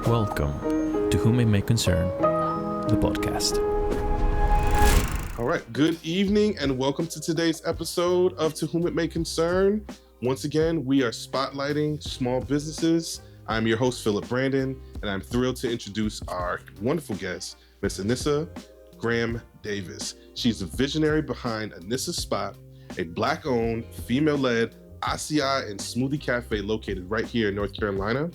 Welcome to Whom It May Concern, the podcast. All right, good evening and welcome to today's episode of To Whom It May Concern. Once again, we are spotlighting small businesses. I'm your host, Phillip Brandon, and I'm thrilled to introduce our wonderful guest, Miss Anissa Graham Davis. She's the visionary behind Anissa Spot, a Black-owned, female-led acai and smoothie cafe located right here in North Carolina,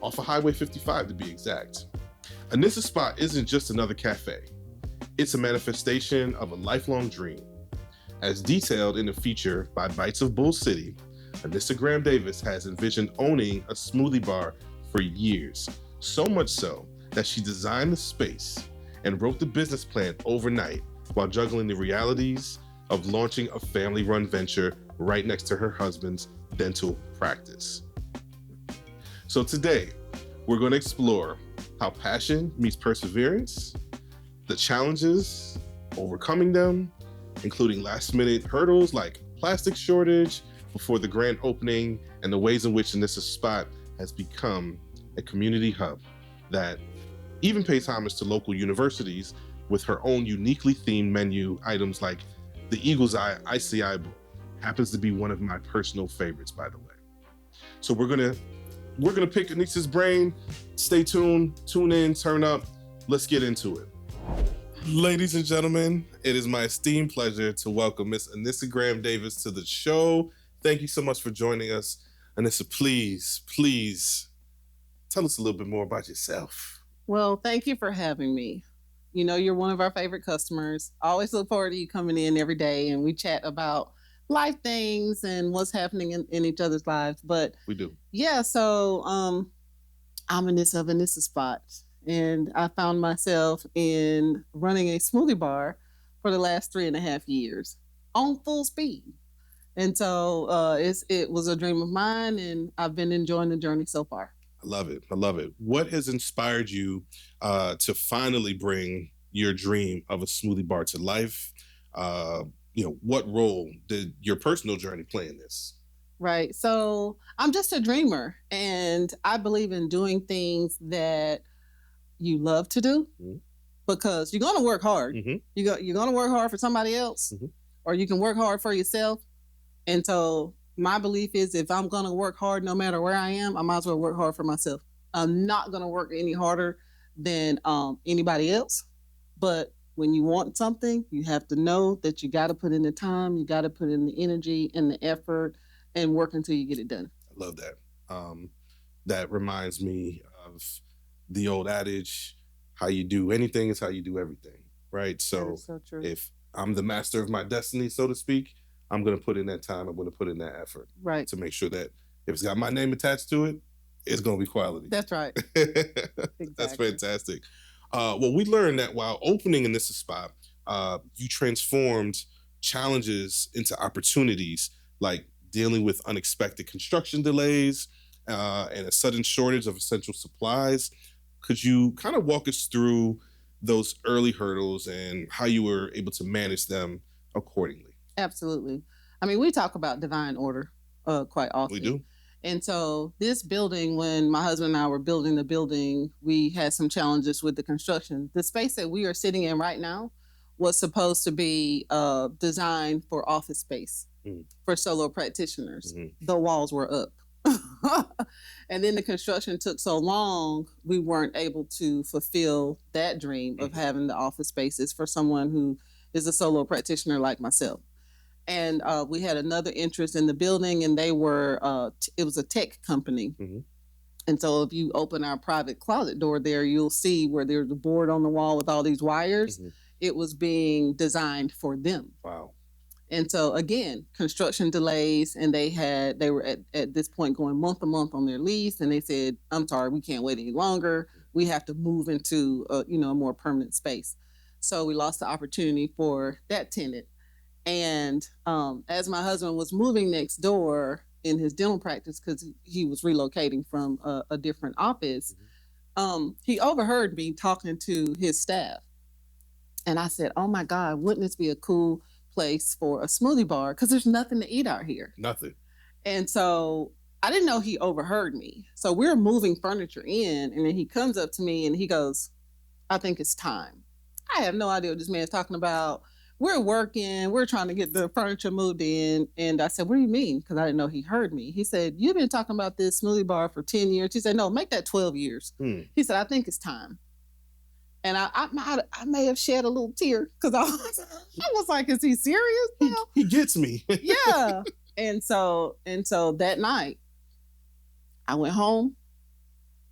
off of Highway 55 to be exact. Anissa Spot isn't just another cafe. It's a manifestation of a lifelong dream. As detailed in a feature by Bites of Bull City, Anissa Graham Davis has envisioned owning a smoothie bar for years, so much so that she designed the space and wrote the business plan overnight while juggling the realities of launching a family-run venture right next to her husband's dental practice. So today, we're going to explore how passion meets perseverance, the challenges, overcoming them, including last-minute hurdles like plastic shortage before the grand opening, and the ways in which Anissa Spot has become a community hub that even pays homage to local universities with her own uniquely themed menu items like the Eagle's Eye ICI Bowl. Happens to be one of my personal favorites, by the way. So we're gonna pick Anissa's brain. Stay tuned, tune in, turn up. Let's get into it. Ladies and gentlemen, it is my esteemed pleasure to welcome Miss Anissa Graham Davis to the show. Thank you so much for joining us. Anissa, please tell us a little bit more about yourself. Well, thank you for having me. You know, you're one of our favorite customers. I always look forward to you coming in every day and we chat about life things and what's happening in each other's lives. But We do. yeah, so I'm Anissa of Anissa Spot, and I found myself in running a smoothie bar for the last 3.5 years on full speed. And so it was a dream of mine, and I've been enjoying the journey so far. I love it. What has inspired you to finally bring your dream of a smoothie bar to life? What role did your personal journey play in this? Right. So I'm just a dreamer, and I believe in doing things that you love to do, because you're going to work hard. Mm-hmm. You're going to work hard for somebody else, or you can work hard for yourself. And so my belief is, if I'm going to work hard no matter where I am, I might as well work hard for myself. I'm not going to work any harder than anybody else. But when you want something, you have to know that you got to put in the time, you got to put in the energy and the effort and work until you get it done. I love that. That reminds me of the old adage, how you do anything is how you do everything, right? So, true. If I'm the master of my destiny, so to speak, I'm going to put in that time. I'm going to put in that effort, right, to make sure that if it's got my name attached to it, it's going to be quality. That's right. Exactly. That's fantastic. Well, we learned that while opening in this spot, you transformed challenges into opportunities, like dealing with unexpected construction delays and a sudden shortage of essential supplies. Could you kind of walk us through those early hurdles and how you were able to manage them accordingly? Absolutely. I mean, we talk about divine order quite often. We do. And so this building, when my husband and I were building the building, we had some challenges with the construction. The space that we are sitting in right now was supposed to be designed for office space for solo practitioners. The walls were up. And then the construction took so long, we weren't able to fulfill that dream of having the office spaces for someone who is a solo practitioner like myself. And we had another interest in the building, and they were, it was a tech company. And so if you open our private closet door there, you'll see where there's a board on the wall with all these wires. It was being designed for them. Wow. And so again, construction delays, and they were at this point going month to month on their lease, and they said, I'm sorry, we can't wait any longer. We have to move into a more permanent space. So we lost the opportunity for that tenant. And as my husband was moving next door in his dental practice, because he was relocating from a different office, he overheard me talking to his staff. And I said, oh my God, wouldn't this be a cool place for a smoothie bar? Because there's nothing to eat out here. Nothing. And so I didn't know he overheard me. So we're moving furniture in, and then he comes up to me and he goes, I think it's time. I have no idea what this man's talking about. We're working, we're trying to get the furniture moved in. And I said, what do you mean? Because I didn't know he heard me. He said, you've been talking about this smoothie bar for 10 years. He said, no, make that 12 years. He said, I think it's time. And I may have shed a little tear because I was like, is he serious now? He gets me. Yeah. And so that night, I went home,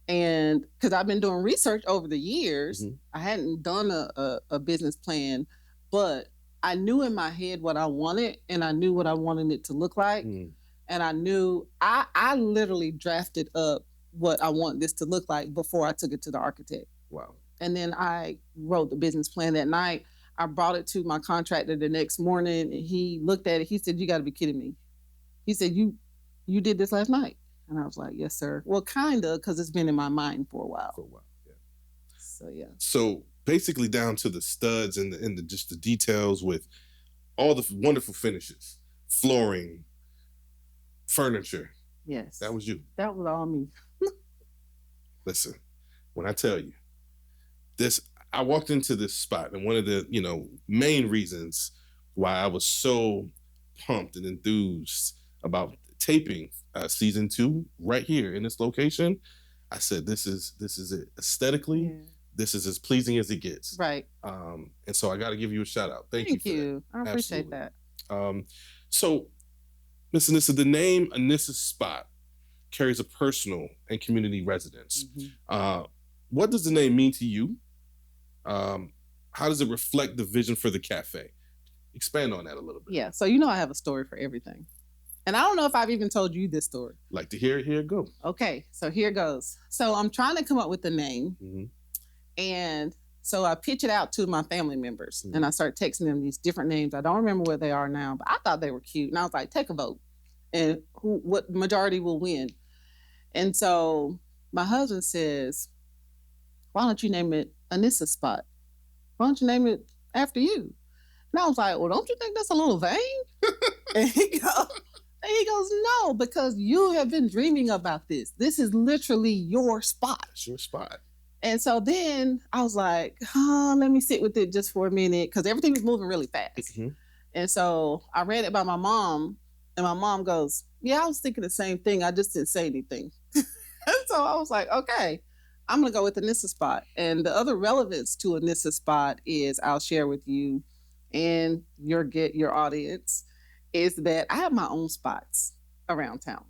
and because I've been doing research over the years, I hadn't done a business plan, but I knew in my head what I wanted, and I knew what I wanted it to look like. And I knew I literally drafted up what I want this to look like before I took it to the architect. Wow. And then I wrote the business plan that night. I brought it to my contractor the next morning, and he looked at it. He said, you got to be kidding me. He said, you did this last night? And I was like, yes, sir. Well, kind of, because it's been in my mind for a while. Yeah. So, yeah. So basically down to the studs and just the details with all the wonderful finishes, flooring, furniture. Yes. That was you. That was all me. Listen, when I tell you, I walked into this spot, and one of the, main reasons why I was so pumped and enthused about taping season 2 right here in this location, I said, this is it. Aesthetically, this is as pleasing as it gets. Right. And so I got to give you a shout out. Thank you for that. I appreciate that. So, Miss Anissa, the name Anissa Spot carries a personal and community resonance. What does the name mean to you? How does it reflect the vision for the cafe? Expand on that a little bit. Yeah. So, I have a story for everything. And I don't know if I've even told you this story. Like to hear it, here it go. Okay. So here it goes. So I'm trying to come up with the name. And so I pitch it out to my family members, and I start texting them these different names. I don't remember where they are now, but I thought they were cute. And I was like, take a vote, and what majority will win. And so my husband says, why don't you name it Anissa Spot? Why don't you name it after you? And I was like, well, don't you think that's a little vain? And he goes, no, because you have been dreaming about this. This is literally your spot. It's your spot. And so then I was like, let me sit with it just for a minute, because everything was moving really fast. And so I ran it by my mom, and my mom goes, yeah, I was thinking the same thing. I just didn't say anything. And so I was like, okay, I'm going to go with Anissa Spot. And the other relevance to Anissa Spot is, I'll share with you and your audience, is that I have my own spots around town.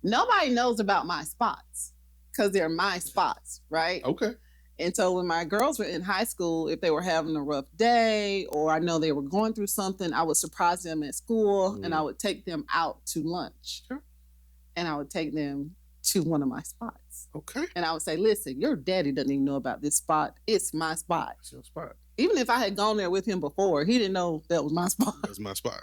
Nobody knows about my spots because they're my spots, right? Okay. And so when my girls were in high school, if they were having a rough day, or I know they were going through something, I would surprise them at school, and I would take them out to lunch. Sure. And I would take them to one of my spots. Okay. And I would say, listen, your daddy doesn't even know about this spot. It's my spot. It's your spot. Even if I had gone there with him before, he didn't know that was my spot. That's my spot.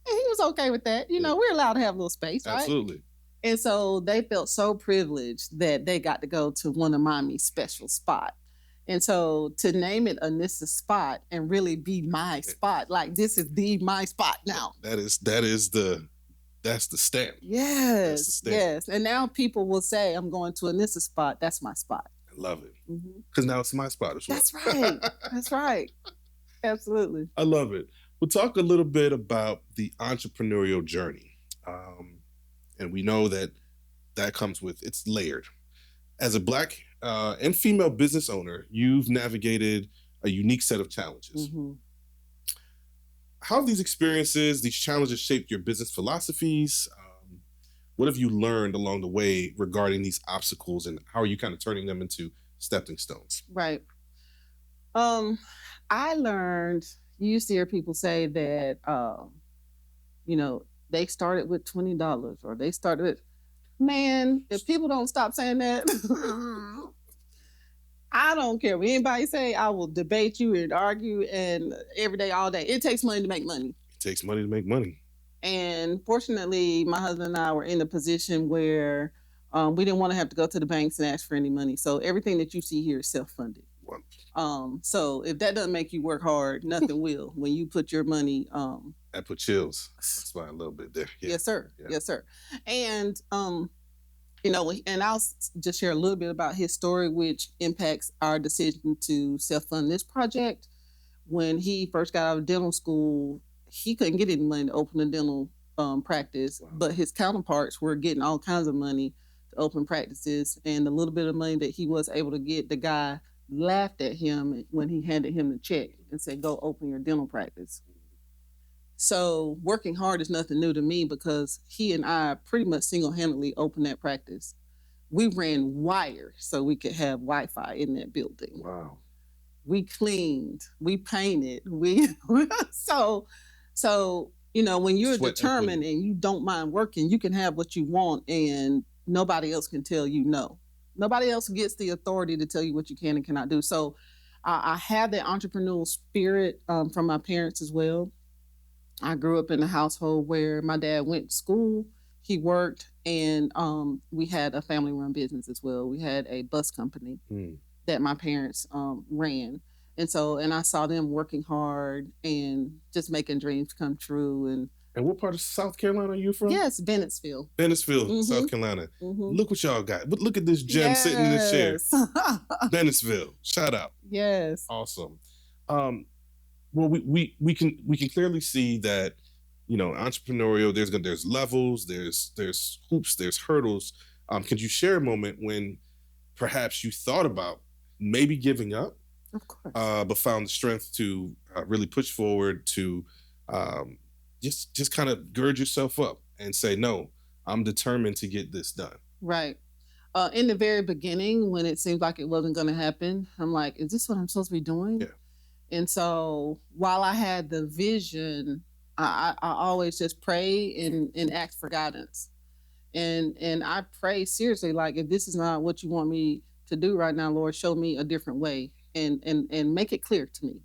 And he was okay with that. We're allowed to have a little space, right? Absolutely. And so they felt so privileged that they got to go to one of Mommy's special spot. And so to name it Anissa Spot and really be my spot, like this is my spot now. That's the stamp. Yes. That's the stamp. Yes. And now people will say, I'm going to Anissa Spot. That's my spot. I love it. Because now it's my spot as well. That's right. That's right. Absolutely. I love it. We'll talk a little bit about the entrepreneurial journey. And we know that comes with, it's layered. As a Black and female business owner, you've navigated a unique set of challenges. How have these experiences, these challenges shaped your business philosophies? What have you learned along the way regarding these obstacles, and how are you kind of turning them into stepping stones? Right. I learned, you used to hear people say that, they started with $20 or they started with, man, if people don't stop saying that, I don't care what anybody say. I will debate you and argue and every day, all day. It takes money to make money. It takes money to make money. And fortunately, my husband and I were in a position where we didn't want to have to go to the banks and ask for any money. So everything that you see here is self-funded. So if that doesn't make you work hard, nothing will. When you put your money, that put chills. That's why a little bit there. Yeah. Yes, sir. Yeah. Yes, sir. And and I'll just share a little bit about his story, which impacts our decision to self-fund this project. When he first got out of dental school, he couldn't get any money to open a dental practice, but his counterparts were getting all kinds of money to open practices. And the little bit of money that he was able to get, the guy laughed at him when he handed him the check and said, "Go open your dental practice." So working hard is nothing new to me, because he and I pretty much single-handedly opened that practice. We ran wire so we could have Wi-Fi in that building. Wow. We cleaned, we painted, so when you're determined and you don't mind working, you can have what you want and nobody else can tell you no. Nobody else gets the authority to tell you what you can and cannot do. So I have that entrepreneurial spirit from my parents as well. I grew up in a household where my dad went to school, he worked, and we had a family-run business as well. We had a bus company that my parents ran. And I saw them working hard and just making dreams come true. And what part of South Carolina are you from? Yes, Bennettsville. Bennettsville, South Carolina. Look what y'all got. But look at this gem sitting in this chair. Bennettsville. Shout out. Yes. Awesome. Well, we can clearly see that, entrepreneurial, there's levels, there's hoops, there's hurdles. Could you share a moment when perhaps you thought about maybe giving up? Of course. But found the strength to really push forward, to just kind of gird yourself up and say, no, I'm determined to get this done. Right. In the very beginning, when it seemed like it wasn't going to happen, I'm like, is this what I'm supposed to be doing? Yeah. And so while I had the vision, I always just pray and ask for guidance. And I pray seriously, like, if this is not what you want me to do right now, Lord, show me a different way and make it clear to me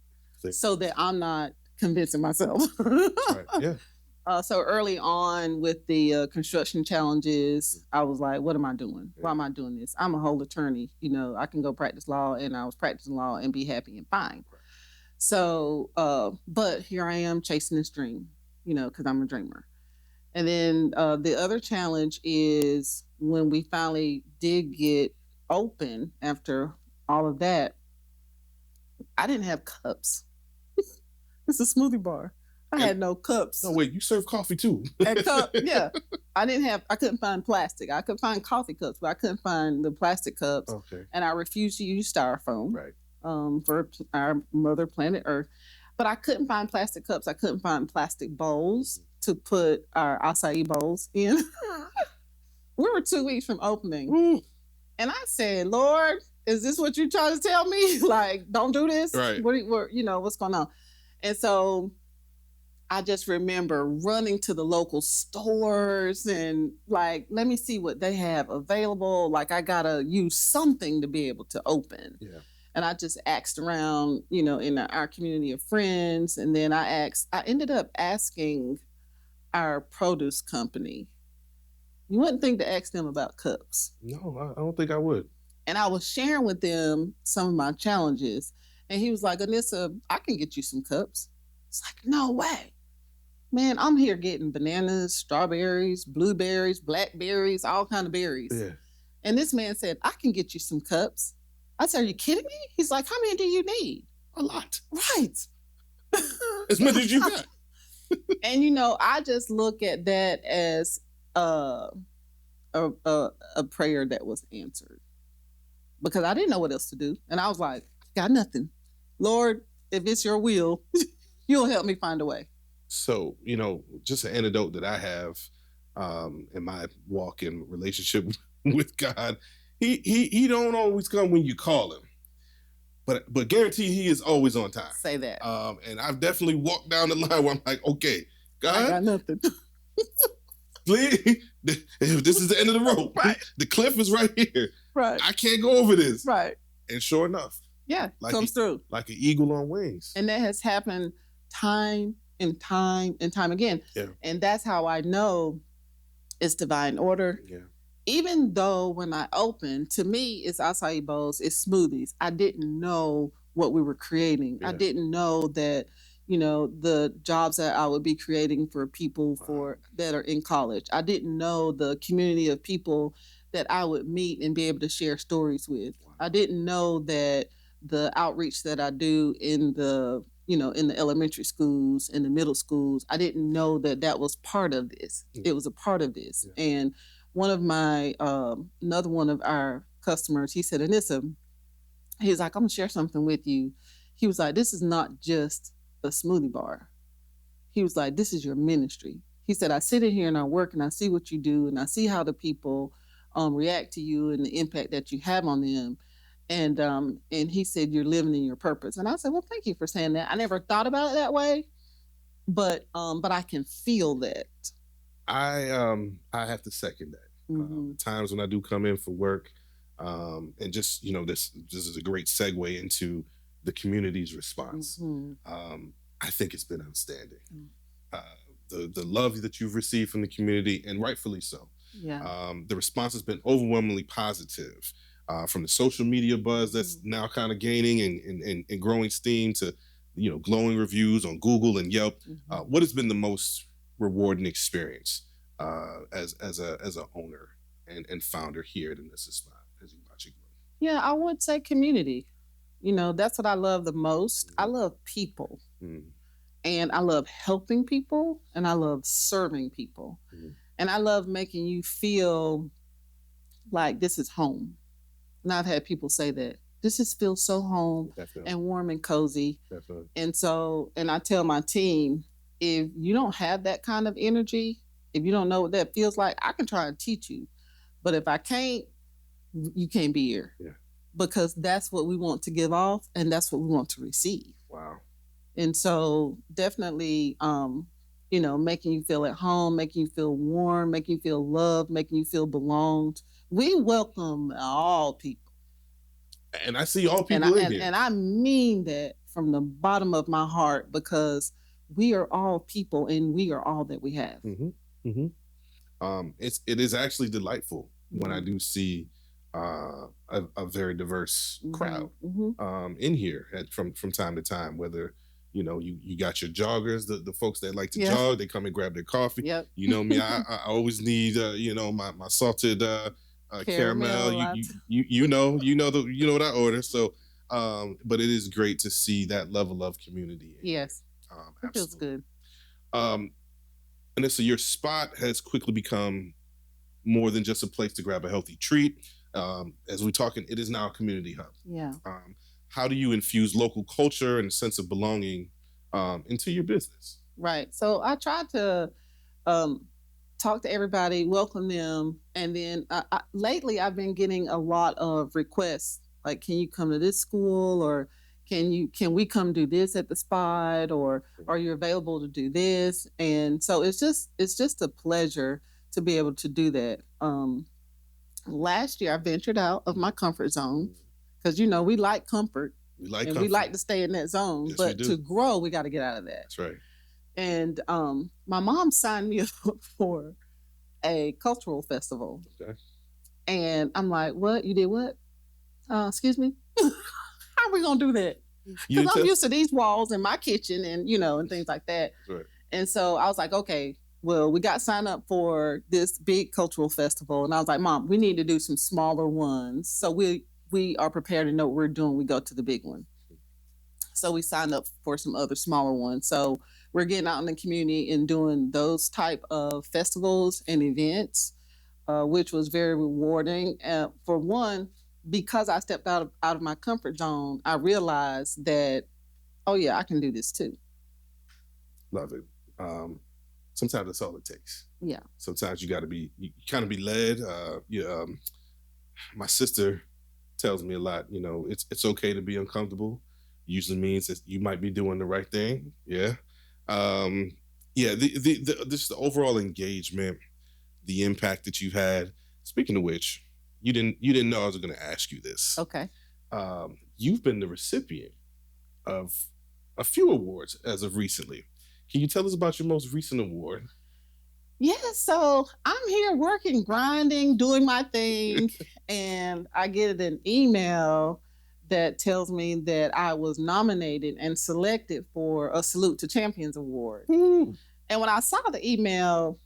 so that I'm not convincing myself. Right. Yeah. So early on with the construction challenges, I was like, what am I doing? Why am I doing this? I'm a whole attorney. I can go practice law, and I was practicing law and be happy and fine. So, but here I am chasing this dream, because I'm a dreamer. And then the other challenge is when we finally did get open after all of that, I didn't have cups. It's a smoothie bar. I had no cups. No, wait, you serve coffee too. Yeah. I couldn't find plastic. I could find coffee cups, but I couldn't find the plastic cups. Okay. And I refused to use styrofoam. Right. For our mother planet Earth. But I couldn't find plastic cups. I couldn't find plastic bowls to put our acai bowls in. We were 2 weeks from opening. And I said, Lord, is this what you're trying to tell me? Like, don't do this? Right. What's going on? And so I just remember running to the local stores and like, let me see what they have available. Like, I gotta use something to be able to open. Yeah. And I just asked around, in our community of friends. And then I ended up asking our produce company. You wouldn't think to ask them about cups. No, I don't think I would. And I was sharing with them some of my challenges. And he was like, Anissa, I can get you some cups. It's like, no way. Man, I'm here getting bananas, strawberries, blueberries, blackberries, all kind of berries. Yeah. And this man said, I can get you some cups. I said, are you kidding me? He's like, how many do you need? A lot. Right. As much as you got. And, I just look at that as a prayer that was answered, because I didn't know what else to do. And I was like, got nothing. Lord, if it's your will, you'll help me find a way. So, just an anecdote that I have in my walk in relationship with God, he don't always come when you call him, but guarantee he is always on time. Say that. And I've definitely walked down the line where I'm like, okay, God, I got nothing. Please, if this is the end of the road, right. The cliff is right here. Right. I can't go over this. Right. And sure enough, comes through like an eagle on wings. And that has happened time and time and time again. Yeah. And that's how I know it's divine order. Yeah. even though when I opened, to me, it's acai bowls, it's smoothies. I didn't know what we were creating. I Yeah. didn't know that, the jobs that I would be creating for people that are in college. I didn't know the community of people that I would meet and be able to share stories with. Wow. I didn't know that the outreach that I do in the elementary schools, in the middle schools, I didn't know that that was part of this. It was a part of this. Yeah. And one of my another one of our customers, he said, Anissa, he's like, I'm gonna share something with you. He was like, this is not just a smoothie bar. He was like, this is your ministry. He said, I sit in here and I work and I see what you do and I see how the people react to you and the impact that you have on them. And he said, you're living in your purpose. And I said, well, thank you for saying that. I never thought about it that way, but I can feel that. I have to second that. Mm-hmm. Times when I do come in for work, and just this is a great segue into the community's response. Mm-hmm. I think it's been outstanding. The love that you've received from the community, and rightfully so. Yeah. The response has been overwhelmingly positive. From the social media buzz that's now kind of gaining and growing steam to glowing reviews on Google and Yelp. Mm-hmm. What has been the most rewarding experience as a owner and founder here at Anissa Spot as you watch it grow? Yeah, I would say community. That's what I love the most. Mm-hmm. I love people. Mm-hmm. And I love helping people and I love serving people. Mm-hmm. And I love making you feel like this is home. And I've had people say that this just feels so home. Definitely. And warm and cozy. Definitely. And I tell my team, if you don't have that kind of energy, if you don't know what that feels like, I can try and teach you. But if I can't, you can't be here. Yeah. Because that's what we want to give off and that's what we want to receive. Wow. And so definitely, making you feel at home, making you feel warm, making you feel loved, making you feel belonged. We welcome all people. And I see all people in here. And I mean that from the bottom of my heart because we are all people and we are all that we have. Mm-hmm. Mm-hmm. It is actually delightful when I do see a very diverse crowd in here from time to time, whether you got your joggers, the folks that like to jog, they come and grab their coffee. Yep. You know me, I always need my salted caramel. You know what I order. So but it is great to see that level of community. Yes. It feels good. And so your spot has quickly become more than just a place to grab a healthy treat. As we're talking, it is now a community hub. Yeah. How do you infuse local culture and a sense of belonging into your business? Right. So I try to talk to everybody, welcome them, and then lately I've been getting a lot of requests like, can you come to this school, or can we come do this at the spot, or are you available to do this? And so it's just a pleasure to be able to do that. Last year I ventured out of my comfort zone because we like comfort. We like to stay in that zone. Yes, but to grow, we got to get out of that. That's right. And my mom signed me up for a cultural festival. Okay. And I'm like, what? You did what? Excuse me? How are we going to do that? Because I'm used to these walls in my kitchen and, and things like that. Right. And so I was like, okay, well, we got signed up for this big cultural festival. And I was like, Mom, we need to do some smaller ones. So we are prepared to know what we're doing. We go to the big one. So we signed up for some other smaller ones. So we're getting out in the community and doing those type of festivals and events, which was very rewarding. For one, because I stepped out of my comfort zone, I realized that, oh yeah, I can do this too. Love it. Sometimes that's all it takes. Yeah. Sometimes you kind of be led. My sister tells me a lot, it's okay to be uncomfortable. Usually means that you might be doing the right thing. Yeah. The overall engagement, the impact that you've had. Speaking of which, you didn't know I was going to ask you this. Okay. You've been the recipient of a few awards as of recently. Can you tell us about your most recent award? Yeah, so I'm here working, grinding, doing my thing, and I get an email that tells me that I was nominated and selected for a Salute to Champions Award. Ooh. And when I saw the email,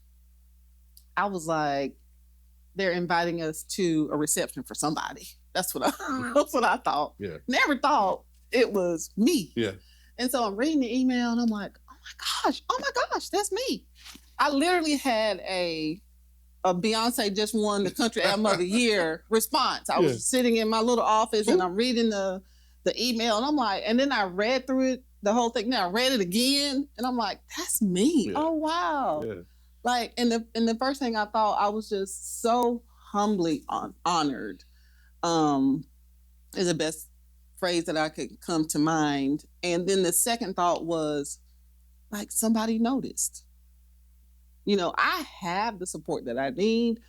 I was like, they're inviting us to a reception for somebody. That's what I thought. Yeah. Never thought it was me. Yeah. And so I'm reading the email and I'm like, oh my gosh, that's me. I literally had a Beyonce just won the Country Album of the Year response. I was sitting in my little office and I'm reading the email and I'm like, and then I read through it, the whole thing. Now I read it again and I'm like, that's me. Oh wow. Yeah. Like, and the first thing I thought, I was just so humbly honored. Is the best phrase that I could come to mind. And then the second thought was, like, somebody noticed. You know, I have the support that I need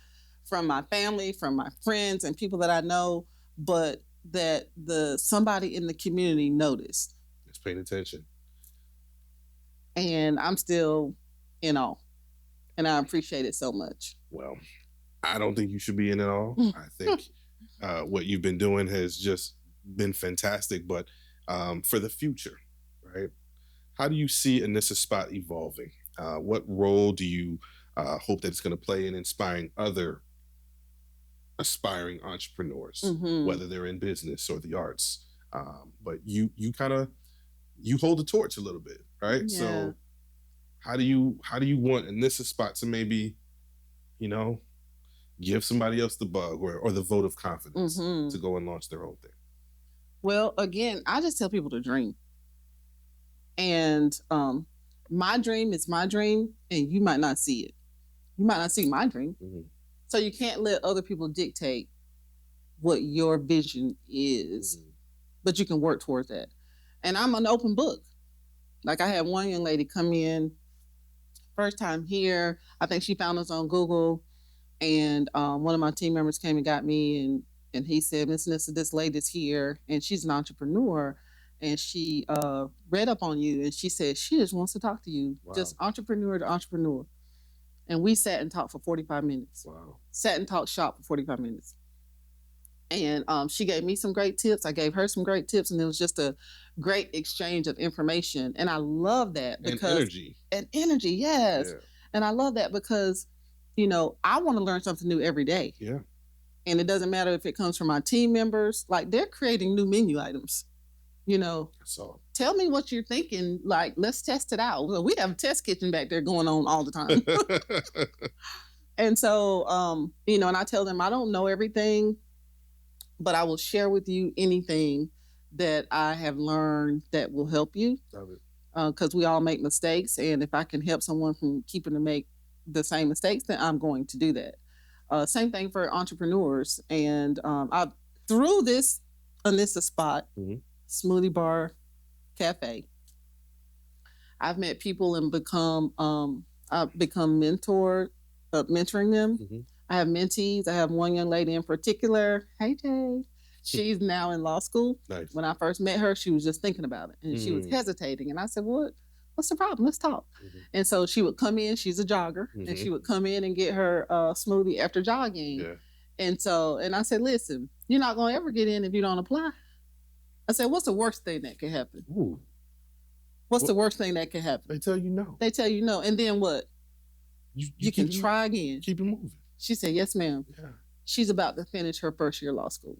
from my family, from my friends and people that I know, but that somebody in the community noticed. It's paying attention. And I'm still in awe. And I appreciate it so much. Well, I don't think you should be in it all. I think what you've been doing has just been fantastic. But for the future, right? How do you see Anissa Spot evolving? What role do you hope that it's going to play in inspiring other aspiring entrepreneurs, whether they're in business or the arts? But you hold the torch a little bit, right? Yeah. So how do you want Anissa Spot to maybe, you know, give somebody else the bug or the vote of confidence to go and launch their own thing? Well, again, I just tell people to dream. And my dream is my dream, and you might not see it. You might not see my dream. So you can't let other people dictate what your vision is, but you can work towards that. And I'm an open book. Like, I had one young lady come in, first time here. I think she found us on Google, and one of my team members came and got me, and he said, Miss Anissa, this lady's here, and she's an entrepreneur. And she read up on you, and she said she just wants to talk to you, just entrepreneur to entrepreneur. And we sat and talked for 45 minutes. Wow. Sat and talked shop for 45 minutes. And she gave me some great tips. I gave her some great tips, and it was just a great exchange of information. And I love that because energy, yes. Yeah. And I love that because, you know, I want to learn something new every day. Yeah. And it doesn't matter if it comes from my team members. Like, they're creating new menu items. You know, so tell me what you're thinking. Like, let's test it out. Well, we have a test kitchen back there going on all the time. And so, you know, and I tell them I don't know everything, but I will share with you anything that I have learned that will help you. Love it. Because we all make mistakes. And if I can help someone from keeping to make the same mistakes, then I'm going to do that. Same thing for entrepreneurs. And through this Anissa Spot, smoothie bar cafe, I've met people and I've become mentoring them. I have mentees. I have one young lady in particular. Hey, Jay. She's now in law school. Nice. When I first met her, she was just thinking about it and she was hesitating. And I said, what's the problem? Let's talk. And so she would come in, she's a jogger, and she would come in and get her smoothie after jogging. Yeah. And I said, listen, you're not going to ever get in if you don't apply. I said, what's the worst thing that could happen? Ooh. What's the worst thing that could happen? They tell you no. They tell you no. And then what? You can try again. Keep it moving. She said, yes, ma'am. Yeah. She's about to finish her first year law school.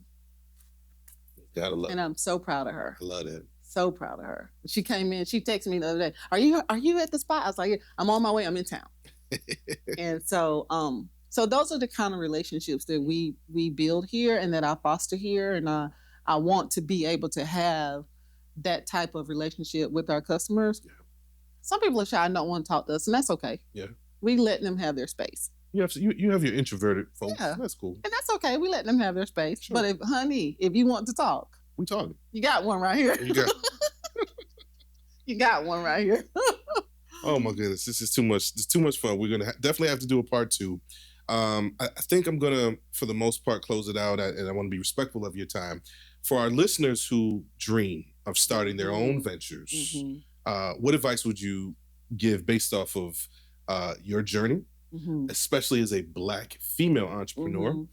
Gotta love it. And I'm so proud of her. I love it. So proud of her. She came in, she texted me the other day, are you at the spot? I was like, yeah, I'm on my way, I'm in town. And so those are the kind of relationships that we build here and that I foster here. And I want to be able to have that type of relationship with our customers. Yeah. Some people are shy and don't want to talk to us, and that's okay. Yeah. We let them have their space. You have your introverted folks. Yeah. That's cool. And that's okay. We let them have their space. Sure. But if you want to talk, we talking. You got one right here. You got one right here. Oh my goodness, this is too much. It's too much fun. We're gonna definitely have to do a part 2. I think I'm gonna, for the most part, close it out, and I want to be respectful of your time. For our listeners who dream of starting their own ventures, what advice would you give based off of your journey especially as a Black female entrepreneur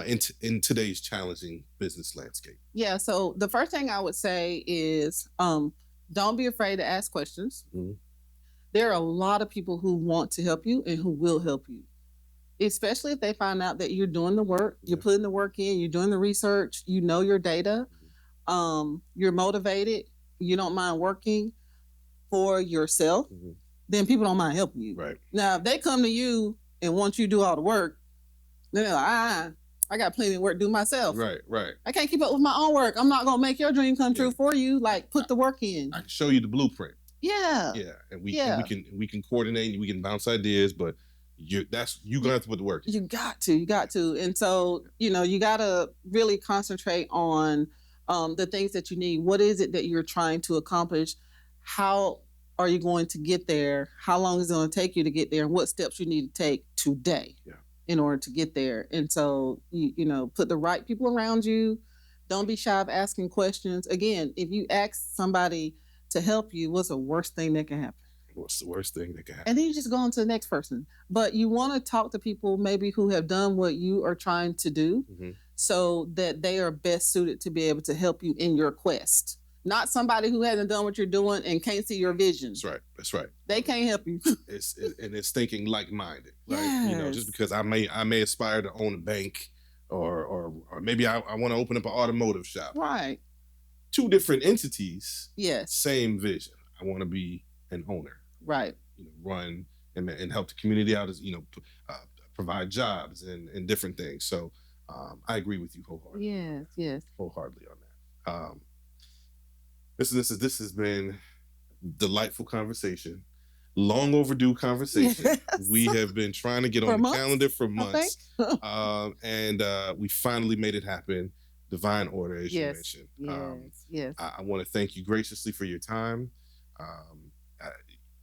in today's challenging business landscape? Yeah, so the first thing I would say is don't be afraid to ask questions. There are a lot of people who want to help you and who will help you, especially if they find out that you're doing the work, you're putting the work in, you're doing the research, you know your data, you're motivated, you don't mind working for yourself, then people don't mind helping you. Right. Now, if they come to you and want you to do all the work, then they're like, I got plenty of work to do myself. Right. I can't keep up with my own work. I'm not going to make your dream come true for you. Like, put the work in. I can show you the blueprint. Yeah. And we can coordinate, we can bounce ideas, but you're gonna have to put the work in. You got to. And so, you gotta really concentrate on the things that you need. What is it that you're trying to accomplish? How are you going to get there? How long is it going to take you to get there? And what steps you need to take today in order to get there? And so, put the right people around you. Don't be shy of asking questions. Again, if you ask somebody to help you, what's the worst thing that can happen? What's the worst thing that can happen? And then you just go on to the next person. But you want to talk to people maybe who have done what you are trying to do so that they are best suited to be able to help you in your quest. Not somebody who hasn't done what you're doing and can't see your vision. That's right. They can't help you. It's thinking like-minded. Like, just because I may aspire to own a bank or maybe I want to open up an automotive shop. Right. Two different entities. Yes. Same vision. I want to be an owner. Right. Run and help the community out, as provide jobs and different things. So I agree with you wholeheartedly. Yes. Wholeheartedly on that. This has been a delightful conversation, long overdue conversation. Yes. We have been trying to get on the calendar for months, and we finally made it happen. Divine order, as you mentioned. Yes. I want to thank you graciously for your time.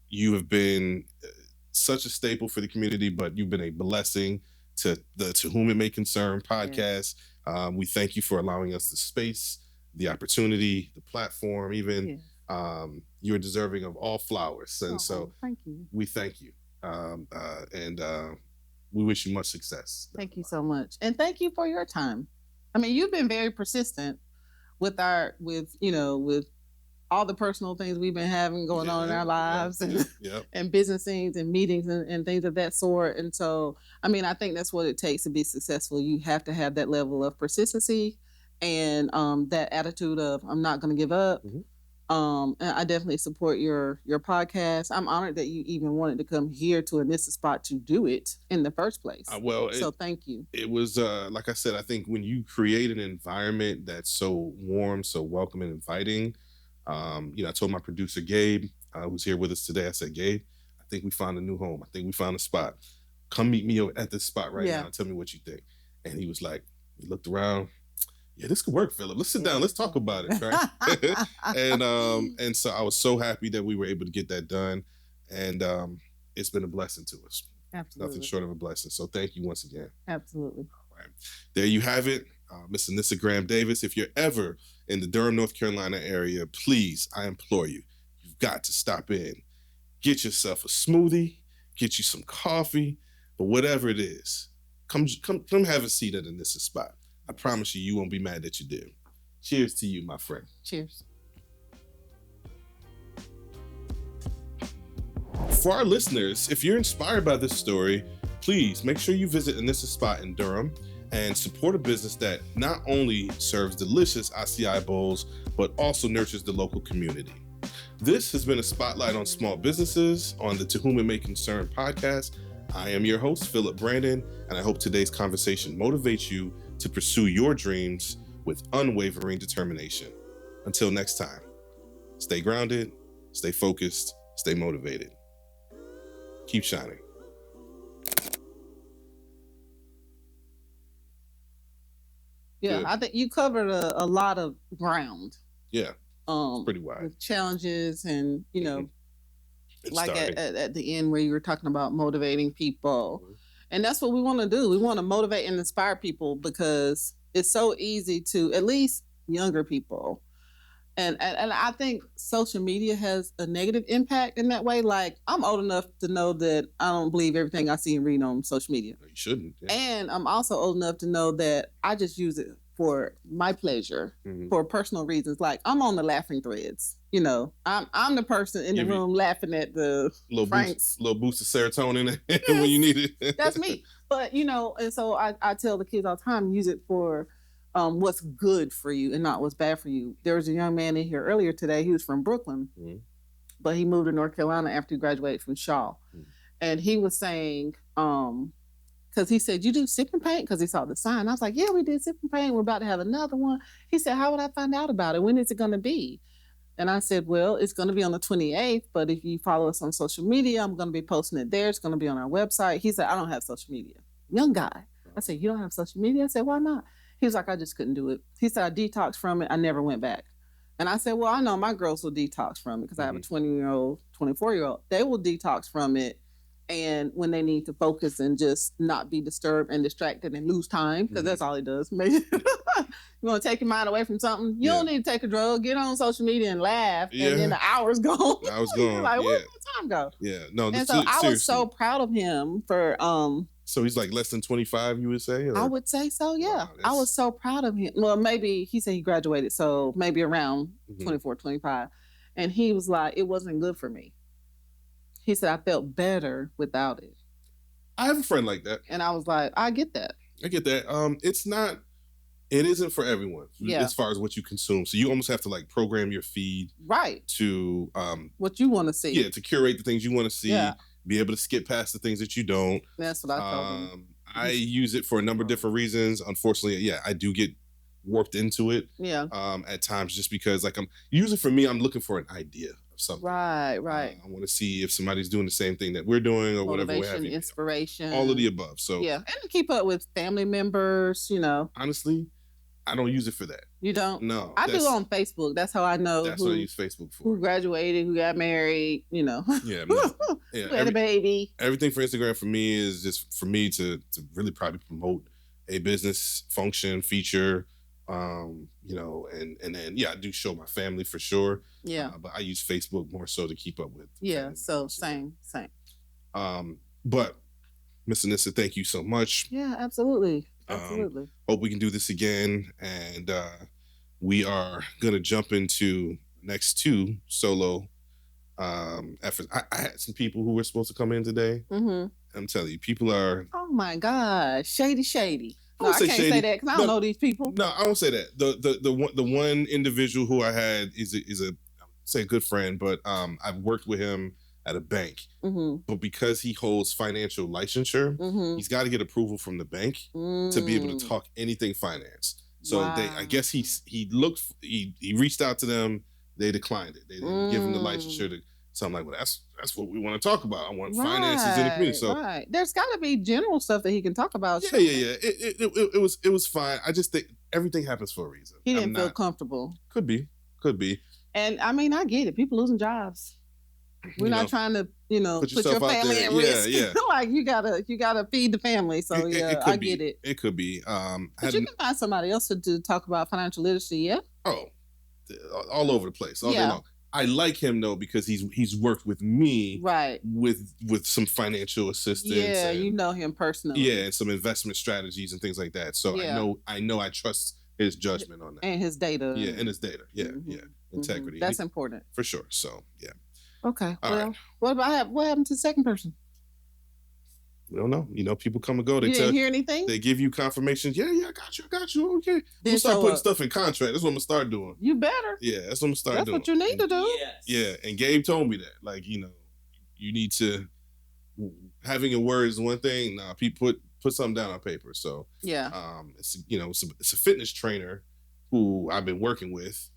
You have been such a staple for the community, but you've been a blessing to the To Whom It May Concern podcast. We thank you for allowing us the space, the opportunity, the platform, even. You're deserving of all flowers. And so thank you. We thank you. And we wish you much success. Thank you so much. And thank you for your time. I mean, you've been very persistent with all the personal things we've been having going on in our lives and business things and meetings and things of that sort. And so, I mean, I think that's what it takes to be successful. You have to have that level of persistency and that attitude of, I'm not going to give up. And I definitely support your podcast. I'm honored that you even wanted to come here to Anissa spot to do it in the first place. So thank you. It was, like I said, I think when you create an environment that's so warm, so welcoming and inviting, I told my producer, Gabe, who's here with us today, I said, Gabe, I think we found a new home. I think we found a spot. Come meet me at this spot right now and tell me what you think. And he was like, he looked around. Yeah, this could work, Phillip. Let's sit down. Let's talk about it, right? And so I was so happy that we were able to get that done. And it's been a blessing to us. Absolutely. Nothing short of a blessing. So thank you once again. Absolutely. All right. There you have it. Miss Anissa Graham Davis. If you're ever in the Durham, North Carolina area, please, I implore you, you've got to stop in. Get yourself a smoothie, get you some coffee, but whatever it is, come have a seat at Anissa spot. I promise you won't be mad that you did. Cheers to you, my friend. Cheers. For our listeners, if you're inspired by this story, please make sure you visit Anissa spot in Durham and support a business that not only serves delicious acai bowls, but also nurtures the local community. This has been a spotlight on small businesses on the To Whom It May Concern podcast. I am your host, Phillip Brandon, and I hope today's conversation motivates you to pursue your dreams with unwavering determination. Until next time, stay grounded, stay focused, stay motivated. Keep shining. Yeah, good. I think you covered a lot of ground. Yeah, it's pretty wide. With challenges and, like at the end where you were talking about motivating people. And that's what we want to do. We want to motivate and inspire people because it's so easy to, at least younger people, And I think social media has a negative impact in that way. Like, I'm old enough to know that I don't believe everything I see and read on social media. You shouldn't. Yeah. And I'm also old enough to know that I just use it for my pleasure, for personal reasons. Like, I'm on the laughing threads. You know, I'm the person in the room laughing at the Franks. Little boost of serotonin when you need it. That's me. But, you know, and so I tell the kids all the time, use it for what's good for you and not what's bad for you. There was a young man in here earlier today. He was from Brooklyn, but he moved to North Carolina after he graduated from Shaw. And he was saying, because he said, you do sip and paint? Because he saw the sign. I was like, yeah, we did sip and paint. We're about to have another one. He said, how would I find out about it? When is it going to be? And I said, well, it's going to be on the 28th, but if you follow us on social media, I'm going to be posting it there. It's going to be on our website. He said, I don't have social media. Young guy. I said, you don't have social media? I said, why not? He was like, I just couldn't do it. He said, I detoxed from it. I never went back. And I said, well, I know my girls will detox from it because I have a 20-year-old, 24-year-old. They will detox from it. And when they need to focus and just not be disturbed and distracted and lose time, because that's all it does. You want to take your mind away from something? You don't need to take a drug. Get on social media and laugh, and then the hour's gone. The hour's gone. Like, where'd my time go? Yeah, no. And so I was so proud of him for. So he's like less than 25, you would say? Or? I would say so, yeah. Wow, I was so proud of him. Well, maybe he said he graduated, so maybe around 24, 25. And he was like, it wasn't good for me. He said, I felt better without it. I have a friend like that. And I was like, I get that. I get that. It isn't for everyone as far as what you consume. So you almost have to like program your feed to what you want to see. Yeah, to curate the things you want to see, be able to skip past the things that you don't. That's what I told him. I use it for a number of different reasons. Unfortunately, I do get warped into it. Yeah. At times just because like usually for me, I'm looking for an idea of something. Right. I want to see if somebody's doing the same thing that we're doing or whatever. Motivation, inspiration. All of the above. So yeah. And to keep up with family members, you know. Honestly, I don't use it for that. You don't? No. I do on Facebook. That's how I know. That's what I use Facebook for. Who graduated, who got married, you know. Yeah. Who had a baby. Everything for Instagram for me is just for me to really probably promote a business function, feature, you know, and then I do show my family for sure. Yeah. But I use Facebook more so to keep up with. Yeah. So same. But Miss Anissa, thank you so much. Yeah, absolutely. Absolutely. Hope we can do this again. And we are going to jump into next 2 solo efforts. I had some people who were supposed to come in today. I'm telling you, people are... Oh my God. Shady. No, I can't say that because I don't know these people. No, I won't say that. The one individual who I had is a good friend, but I've worked with him at a bank. But because he holds financial licensure, he's got to get approval from the bank to be able to talk anything finance. So I guess he reached out to them. They declined it. They didn't give him the licensure. So I'm like, well, that's what we want to talk about. I want finances in the community. So there's got to be general stuff that he can talk about. Yeah. It was fine. I just think everything happens for a reason. He didn't feel comfortable. Could be. And I mean, I get it. People losing jobs. We're not trying to, put your family at risk. Yeah. Like you gotta feed the family. So I get it. It could be. But you can find somebody else to talk about financial literacy. Yeah. Oh, all over the place. All day long. I like him though because he's worked with me, right? With some financial assistance. Yeah, you know him personally. Yeah, and some investment strategies and things like that. So I trust his judgment on that and his data. Yeah, and his data. Yeah, integrity. That's important for sure. So yeah. Okay. Well, what happened to the second person? We don't know. People come and go. They didn't hear anything? They give you confirmations. Yeah, I got you. Okay. I'm gonna start putting stuff in contract. That's what I'm gonna start doing. You better. Yeah, that's what I'm gonna start doing. That's what you need to do. Yes. Yeah, and Gabe told me that. Like, you need to having a word is one thing. Nah, people put something down on paper. So it's a fitness trainer who I've been working with.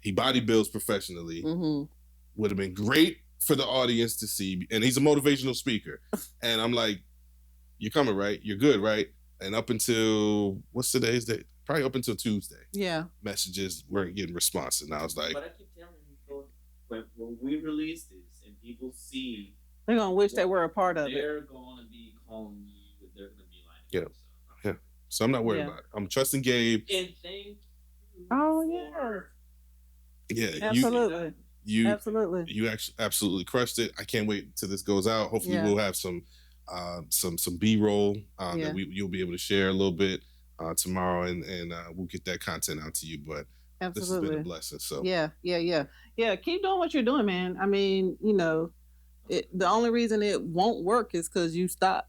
He bodybuilds professionally. Would have been great for the audience to see, and he's a motivational speaker. And I'm like, you're coming, right? You're good, right? And up until what's today's date? Probably up until Tuesday. Yeah. Messages weren't getting responses, and I was like, but I keep telling people when we release this and people see, they're gonna wish they were a part of it. They're gonna be calling you. They're gonna be like, yeah. So I'm not worried about it. I'm trusting Gabe. And thank you. Oh yeah. Yeah, Absolutely. you Absolutely. you actually absolutely crushed it. I can't wait till this goes out. Hopefully, Yeah. we'll have some B-roll Yeah. that you'll be able to share a little bit tomorrow, and we'll get that content out to you. But this has been Absolutely. a blessing. So Yeah. Keep doing what you're doing, man. I mean, the only reason it won't work is because you stop.